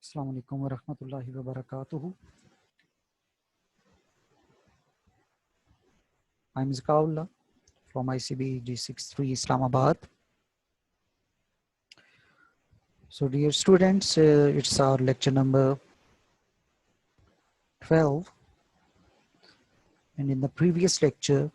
Assalamu alaikum wa rahmatullahi wa barakatuhu. I'm Zakaullah from ICB G63 Islamabad. So dear students, it's our lecture number 12. And in the previous lecture,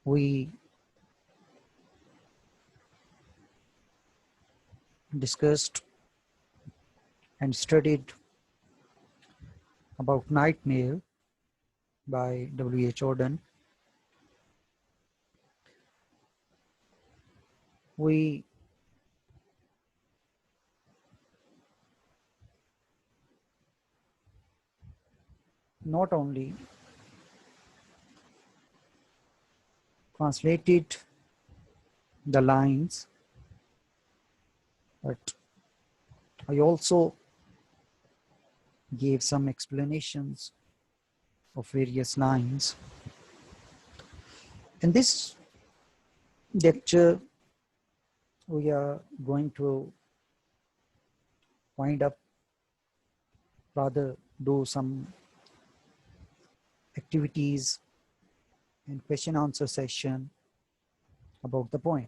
we discussed and studied about Night Mail by W. H. Auden. We not only translated the lines, but I also gave some explanations of various lines. In this lecture, we are going to do some activities and question answer session about the poem.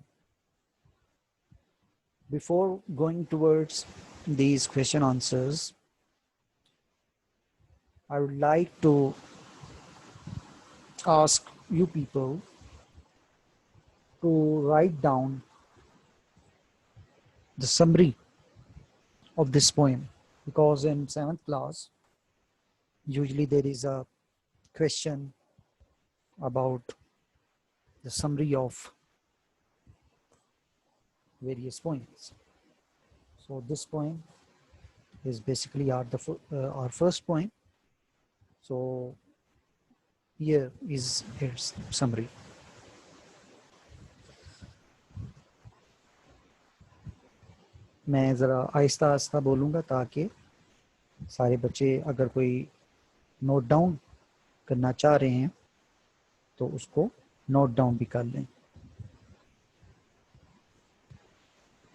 Before going towards these question answers, I would like to ask you people to write down the summary of this poem, because in 7th class, usually there is a question about the summary of various poems. So this poem is basically our first poem. So here is its summary. मैं ज़रा आहिस्ता आहिस्ता बोलूँगा ताकि सारे बच्चे अगर कोई note down करना चाह रहे हैं तो उसको नोट डाउन भी कर लें.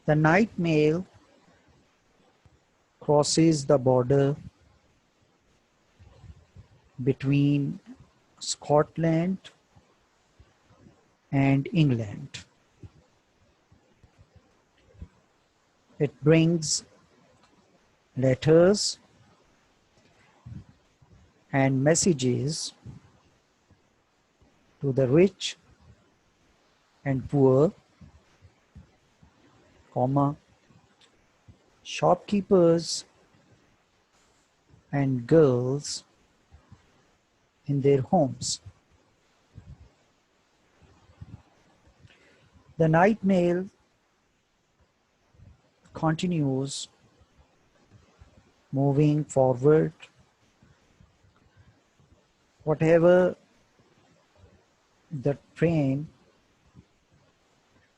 The night mail crosses the border between Scotland and England. It brings letters and messages to the rich and poor, shopkeepers and girls in their homes. The night mail continues moving forward. Whatever the train,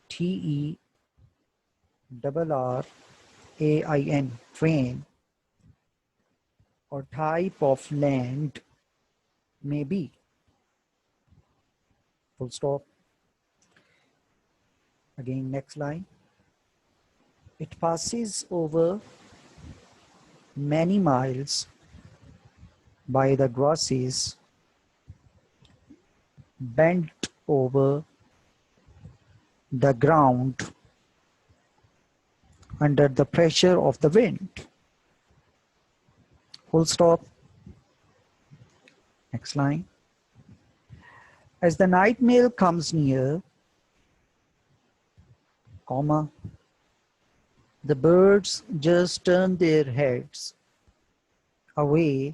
TERRAIN, train, or type of land may be. Full stop. Again, next line. It passes over many miles by the grasses bent over the ground under the pressure of the wind. Full stop. Next line. As the night mail comes near, the birds just turn their heads away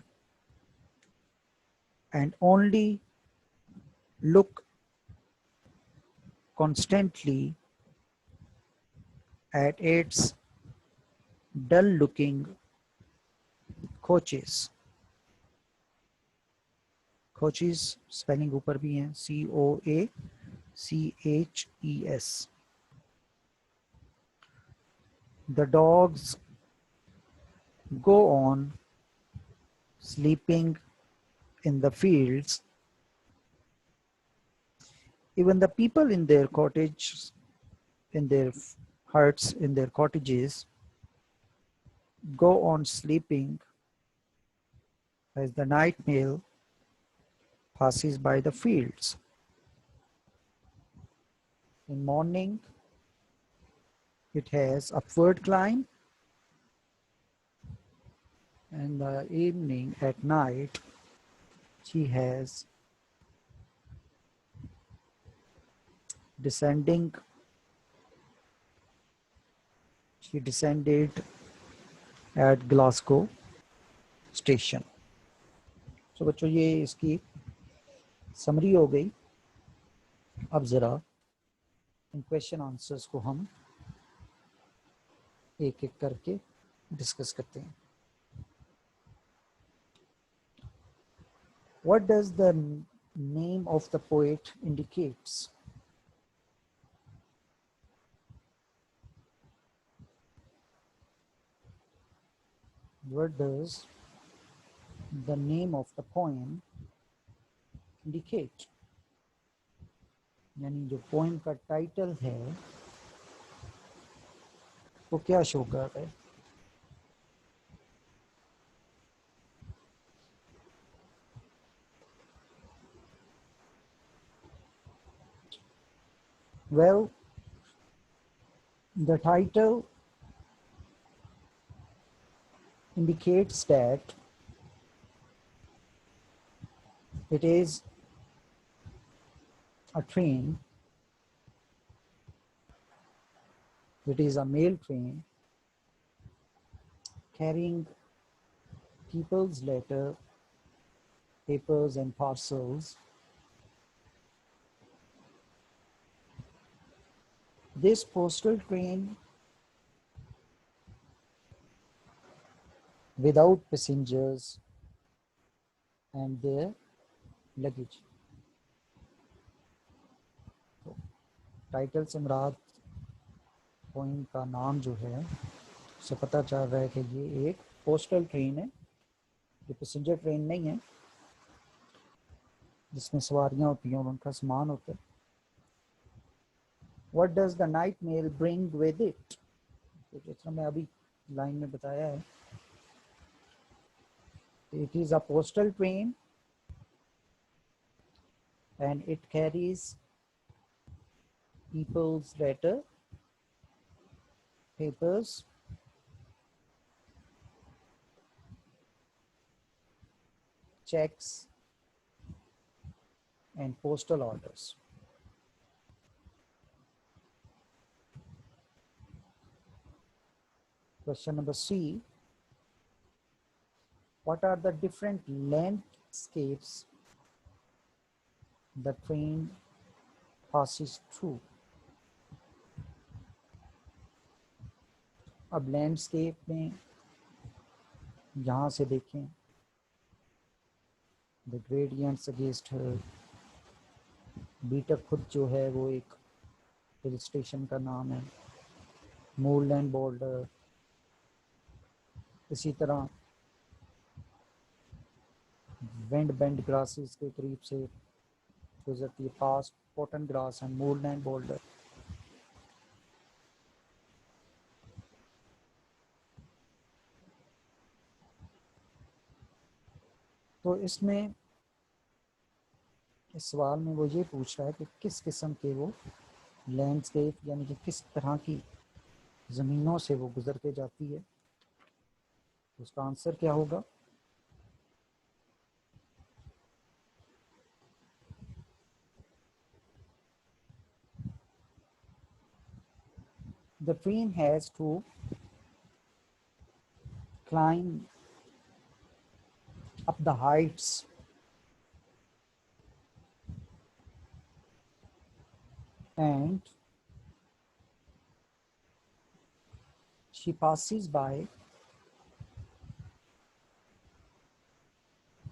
and only look constantly at its dull-looking coaches. Coaches spelling ऊपर भी हैं, COACHES. The dogs go on sleeping in the fields. Even the people in their cottages, in their huts, in their cottages, go on sleeping as the night mail passes by the fields. In morning, it has upward climb, and the evening at night, she has descending. She descended at Glasgow station. So बच्चों ये इसकी summary हो गई. अब ज़रा इन question answers को हम एक एक करके डिस्कस करते हैं. What does the name of the poet indicates? What does the name of the poem indicate? यानी जो पोएम का टाइटल है वो क्या शो कर रहा है? Well, the title indicates that it is a train. It is a mail train carrying people's letter, papers and parcels. This postal train without passengers and their luggage. तो title से मुराद poem का नाम जो है उससे पता चल रहा है कि ये एक पोस्टल ट्रेन है, ये पैसेंजर ट्रेन नहीं है जिसमें सवारियां होती हैं और उनका सामान होता है. What does the night mail bring with it? तो जिस तरह मैं अभी लाइन में बताया है, it is a postal train and it carries people's letter, papers, checks and postal orders. Question number C. What are the different landscapes the train passes through? अब landscape में यहाँ से देखें, द ग्रेडियंट्स अगेंस्ट हर, बीटक खुद जो है वो एक हिल स्टेशन का नाम है, मूरलैंड बॉर्डर, इसी तरह विंड बेंड ग्रासेस के करीब से गुजरती है, past cotton grass and moorland border. तो इसमें इस सवाल में वो ये पूछ रहा है कि किस किस्म के वो लैंडस्केप यानी कि किस तरह की ज़मीनों से वो गुजर के जाती है. उसका आंसर क्या होगा? The train has to climb up the heights and she passes by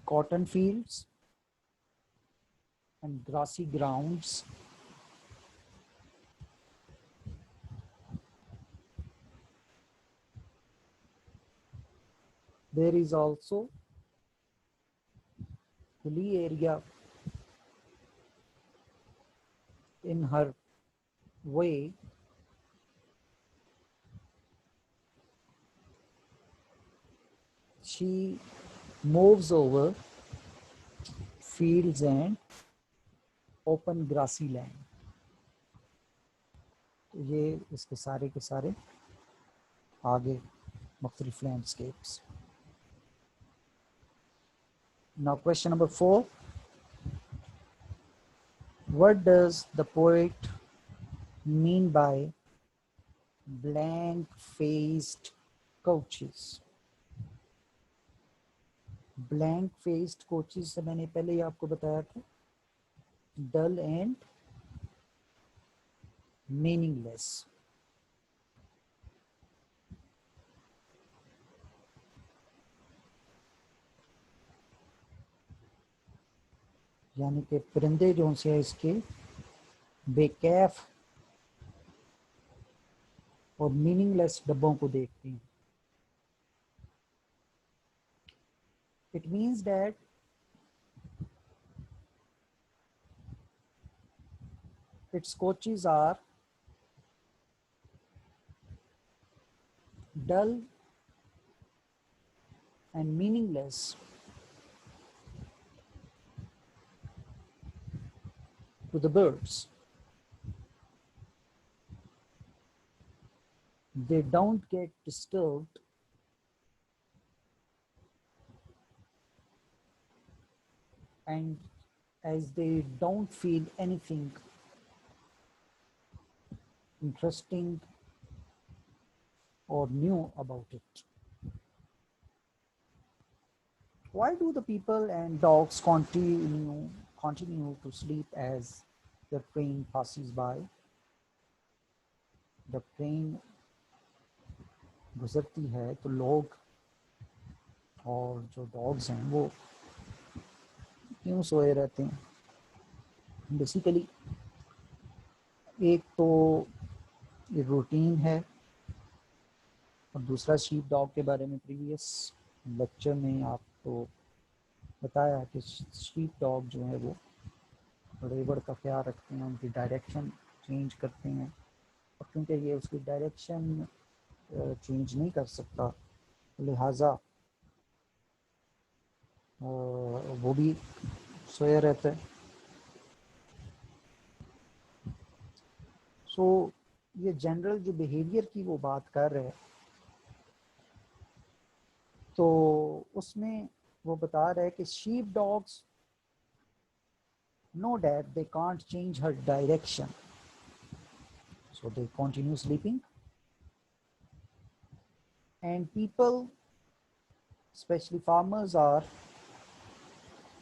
cotton fields and grassy grounds. There is also hilly area in her way. she moves over fields and open grassy land. تو یہ اس کے سارے آگے مختلف landscapes. Now question number 4. What does the poet mean by blank-faced coaches? Blank-faced coaches سے میں نے پہلے ہی آپ کو بتایا تھا, dull and meaningless. یعنی کہ پرندے جو سے اس کے بے کیف اور میننگ لیس ڈبوں کو دیکھتے ہیں. It means that its coaches are dull and meaningless to the birds. They don't get disturbed and as they don't feel anything interesting or new about it. Why do the people and dogs continue to sleep as the train passes by? جب train گزرتی ہے تو لوگ اور جو dogs ہیں وہ کیوں سوئے رہتے ہیں؟ بیسیکلی ایک تو یہ روٹین ہے اور دوسرا شیپ ڈاگ کے بارے میں پریویس لیکچر میں آپ کو بتایا کہ شیپ ڈاگ جو ہے وہ ریور کا خیال رکھتے ہیں, ان کی ڈائریکشن چینج کرتے ہیں, اور کیونکہ یہ اس کی ڈائریکشن چینج نہیں کر سکتا لہٰذا وہ بھی سویا رہتا ہے. سو یہ جنرل جو بیہیویئر کی وہ بات کر رہے تو اس میں وہ بتا رہے کہ shape dogs know that they can't change her direction, so they continue sleeping, and people, especially farmers, are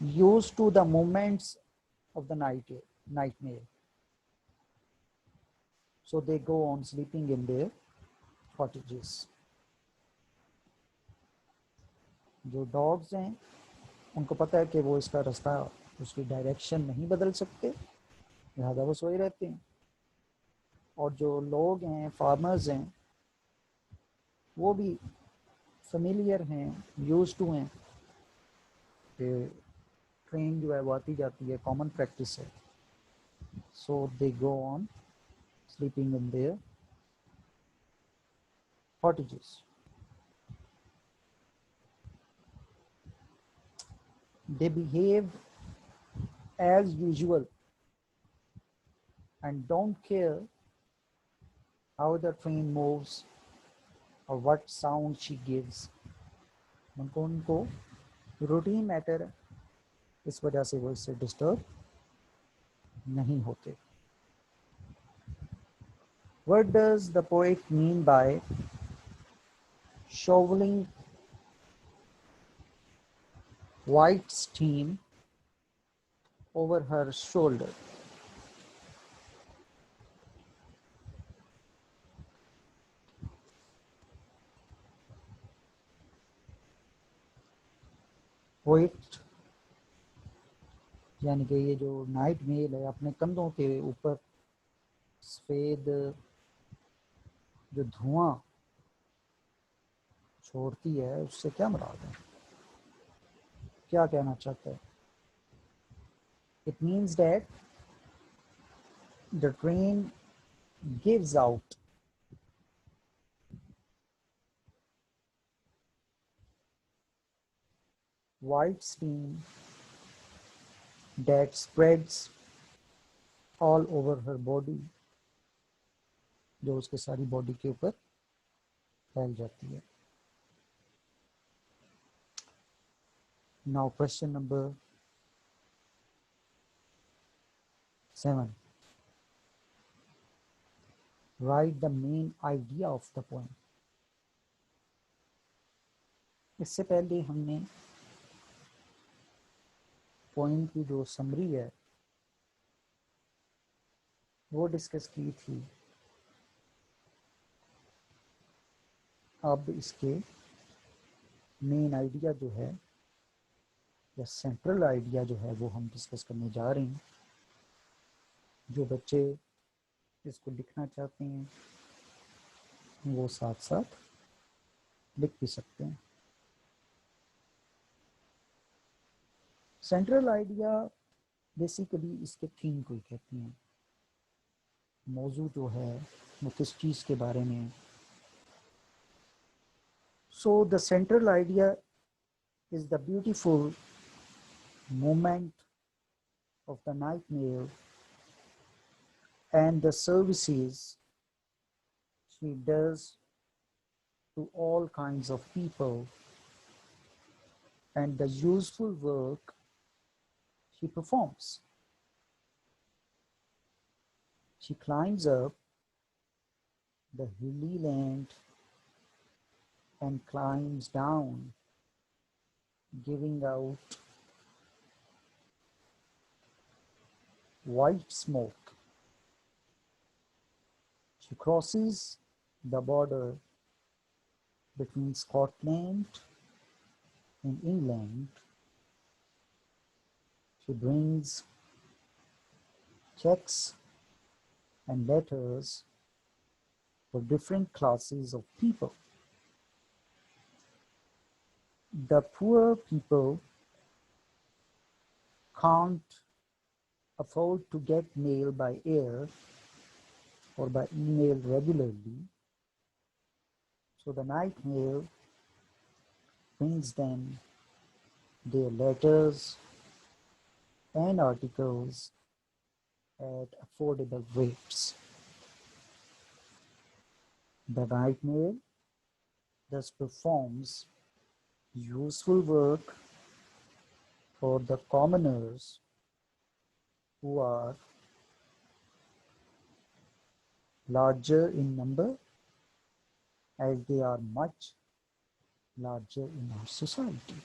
used to the movements of the nightmare, so they go on sleeping in their cottages. جو dogs ہیں ان کو پتہ ہے کہ وہ اس کا رستہ, اس کی ڈائریکشن نہیں بدل سکتے, لہذا وہ سوئے رہتے ہیں. اور جو لوگ ہیں, فارمرز ہیں, وہ بھی فیملیئر ہیں, یوز ٹو ہیں کہ ٹرین جو ہے وہ آتی جاتی ہے, کامن پریکٹس ہے. So they go on sleeping in their cottages. They behave as usual and don't care how the train moves or what sound she gives. ان کو روٹین میٹر ہے, اس وجہ سے وہ اس سے ڈسٹرب نہیں ہوتے. What does the poet mean by shoveling white steam over her shoulder? Poet یعنی کہ یہ جو نائٹ میل ہے اپنے کندھوں کے اوپر سفید جو دھواں چھوڑتی ہے اس سے کیا مراد ہے, کیا کہنا چاہتا ہے؟ It means that the train gives out white steam that spreads all over her body, جو اس کے ساری باڈی کے اوپر پھیل جاتی ہے. Now question number 7. Write the main idea of the poem. اس سے پہلے ہم نے پوئم کی جو سمری ہے وہ ڈسکس کی تھی. اب اس کے مین آئیڈیا جو ہے یا سینٹرل آئیڈیا جو ہے وہ ہم ڈسکس کرنے جا رہے ہیں. جو بچے اس کو لکھنا چاہتے ہیں وہ ساتھ ساتھ لکھ بھی سکتے ہیں. سینٹرل آئیڈیا بیسیکلی اس کے تھیم کو ہی کہتے ہیں. موضوع جو ہے وہ کس چیز کے بارے میں. So the central idea is the beautiful moment of the nightmare and the services she does to all kinds of people and the useful work she performs. She climbs up the hilly land and climbs down, giving out white smoke. She crosses the border between Scotland and England. She brings checks and letters for different classes of people. The poor people can't afford to get mail by air or by email regularly, so the night mail brings them their letters and articles at affordable rates. The night mail thus performs useful work for the commoners who are larger in number as they are much larger in our society.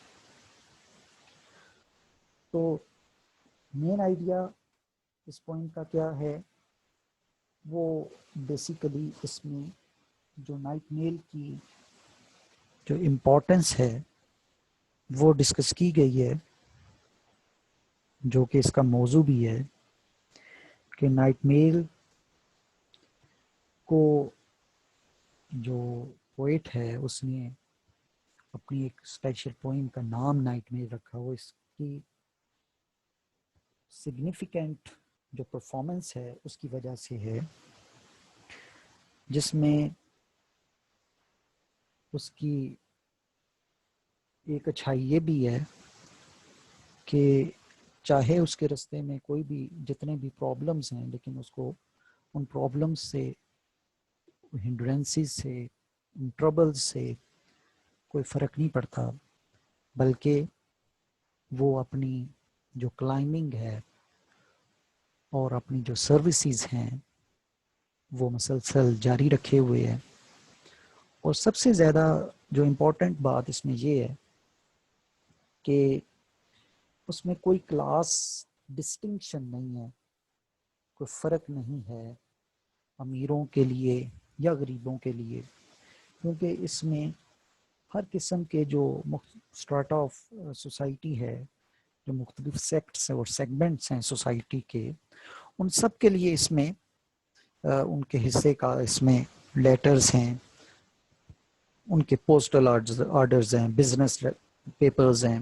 تو main idea اس point کا کیا ہے؟ وہ basically اس میں جو night میل کی جو importance ہے وہ ڈسکس کی گئی ہے، جو کہ اس کا موضوع بھی ہے کہ نائٹ میل کو جو پوئٹ ہے اس نے اپنی ایک اسپیشل پوئم کا نام نائٹ میل رکھا. وہ اس کی سگنیفیکنٹ جو پرفارمنس ہے اس کی وجہ سے ہے، جس میں اس کی ایک اچھائی یہ بھی ہے کہ چاہے اس کے راستے میں کوئی بھی جتنے بھی پرابلمز ہیں، لیکن اس کو ان پرابلمز سے، ہنڈرنسز سے، ان ٹربلز سے کوئی فرق نہیں پڑتا، بلکہ وہ اپنی جو کلائمبنگ ہے اور اپنی جو سروسز ہیں وہ مسلسل جاری رکھے ہوئے ہیں. اور سب سے زیادہ جو امپورٹنٹ بات اس میں یہ ہے کہ اس میں کوئی کلاس ڈسٹنکشن نہیں ہے، کوئی فرق نہیں ہے امیروں کے لیے یا غریبوں کے لیے، کیونکہ اس میں ہر قسم کے جو اسٹراٹا آف سوسائٹی ہے، جو مختلف سیکٹس اور سیگمنٹس ہیں سوسائٹی کے، ان سب کے لیے اس میں ان کے حصے کا اس میں لیٹرز ہیں، ان کے پوسٹل آرڈرز ہیں، بزنس پیپرز ہیں.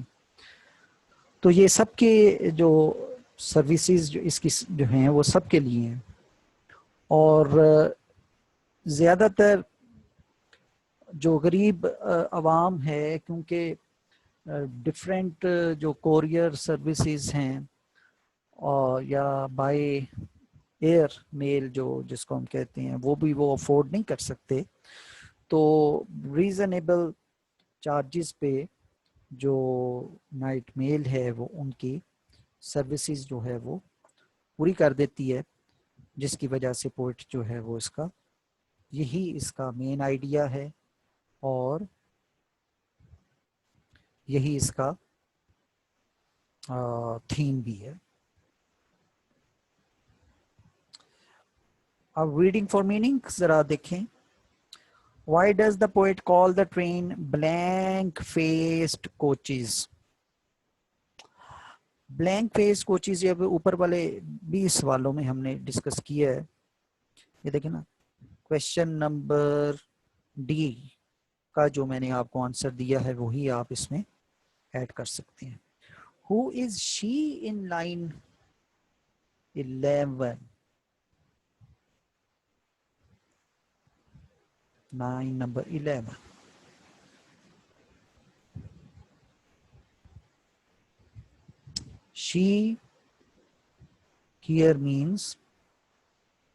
تو یہ سب کے جو سروسز جو اس کی جو ہیں وہ سب کے لیے ہیں. اور زیادہ تر جو غریب عوام ہے، کیونکہ ڈفرینٹ جو کوریئر سروسز ہیں اور یا بائی ایئر میل جو جس کو ہم کہتے ہیں وہ بھی وہ افورڈ نہیں کر سکتے، تو ریزنیبل چارجز پہ جو نائٹ میل ہے وہ ان کی سروسز جو ہے وہ پوری کر دیتی ہے، جس کی وجہ سے پوئٹ جو ہے وہ اس کا یہی اس کا مین آئیڈیا ہے اور یہی اس کا تھیم بھی ہے. اب ریڈنگ فار میننگ ذرا دیکھیں. Why does the poet call the train blank-faced coaches? Blank face coaches یہ اوپر والے 20 سوالوں میں ہم نے ڈسکس کیا ہے. یہ دیکھیں نا، کوشچن نمبر ڈی کا جو میں نے آپ کو آنسر دیا ہے وہی آپ اس میں ایڈ کر سکتے ہیں. Who is she in line 11؟ 9 number 11. She here means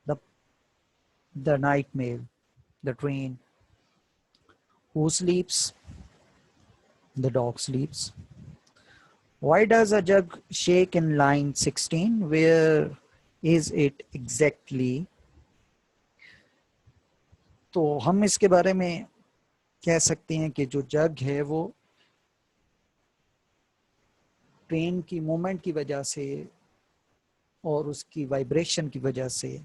the night mail, the train. Who sleeps? The dog sleeps. Why does a jug shake in line 16? Where is it exactly? تو ہم اس کے بارے میں کہہ سکتے ہیں کہ جو جگ ہے وہ ٹرین کی مومنٹ کی وجہ سے اور اس کی وائبریشن کی وجہ سے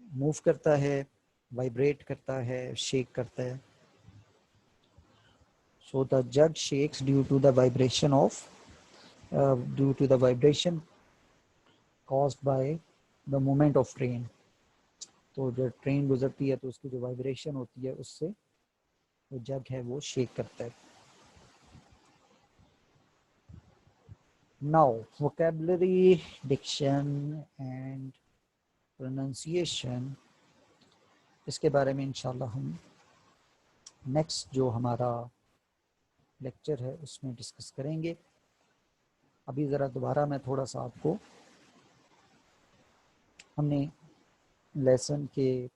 موو کرتا ہے، وائبریٹ کرتا ہے، شیک کرتا ہے. So the jug shakes due to the vibration caused by the movement of train. تو جب ٹرین گزرتی ہے تو اس کی جو وائبریشن ہوتی ہے اس سے وہ جگ ہے وہ شیک کرتا ہے. Now vocabulary, diction and pronunciation، اس کے بارے میں انشاءاللہ ہم نیکسٹ جو ہمارا لیکچر ہے اس میں ڈسکس کریں گے. ابھی ذرا دوبارہ میں تھوڑا سا آپ کو، ہم نے لیسن کے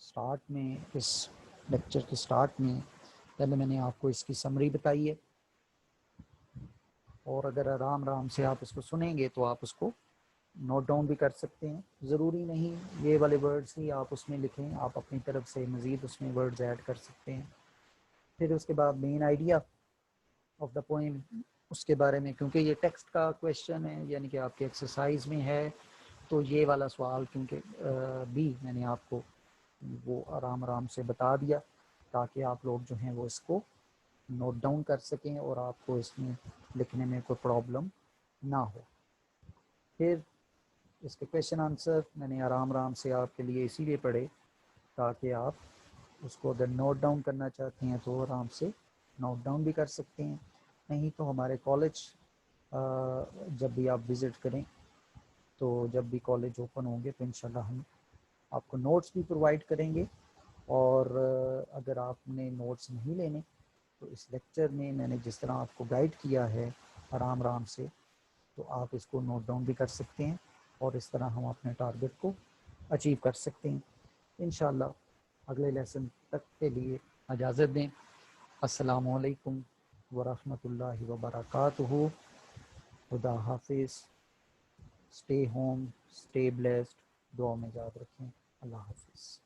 سٹارٹ میں، اس لیکچر کے سٹارٹ میں پہلے میں نے آپ کو اس کی سمری بتائی ہے، اور اگر آرام سے آپ اس کو سنیں گے تو آپ اس کو نوٹ ڈاؤن بھی کر سکتے ہیں. ضروری نہیں یہ والے ورڈز ہی آپ اس میں لکھیں، آپ اپنی طرف سے مزید اس میں ورڈز ایڈ کر سکتے ہیں. پھر اس کے بعد main idea of the poem, اس کے بارے میں، کیونکہ یہ ٹیکسٹ کا کویشچن ہے یعنی کہ آپ کے ایکسرسائز میں ہے، تو یہ والا سوال کیونکہ بھی میں نے آپ کو وہ آرام سے بتا دیا تاکہ آپ لوگ جو ہیں وہ اس کو نوٹ ڈاؤن کر سکیں اور آپ کو اس میں لکھنے میں کوئی پرابلم نہ ہو. پھر اس کے کویشچن آنسر میں نے آرام سے آپ کے لیے اسی لیے پڑھے تاکہ آپ اس کو اگر نوٹ ڈاؤن کرنا چاہتے ہیں تو آرام سے نوٹ ڈاؤن بھی کر سکتے ہیں. نہیں تو ہمارے کالج جب بھی آپ وزٹ کریں تو جب بھی کالج اوپن ہوں گے تو انشاءاللہ ہم آپ کو نوٹس بھی پرووائڈ کریں گے. اور اگر آپ نے نوٹس نہیں لینے تو اس لیکچر میں میں نے جس طرح آپ کو گائیڈ کیا ہے آرام سے، تو آپ اس کو نوٹ ڈاؤن بھی کر سکتے ہیں اور اس طرح ہم اپنے ٹارگٹ کو اچیو کر سکتے ہیں. انشاءاللہ اگلے لیسن تک کے لیے اجازت دیں. السلام علیکم ورحمۃ اللہ وبرکاتہ. خدا حافظ. Stay home, stay blessed. دعا میں یاد رکھیں. اللہ حافظ.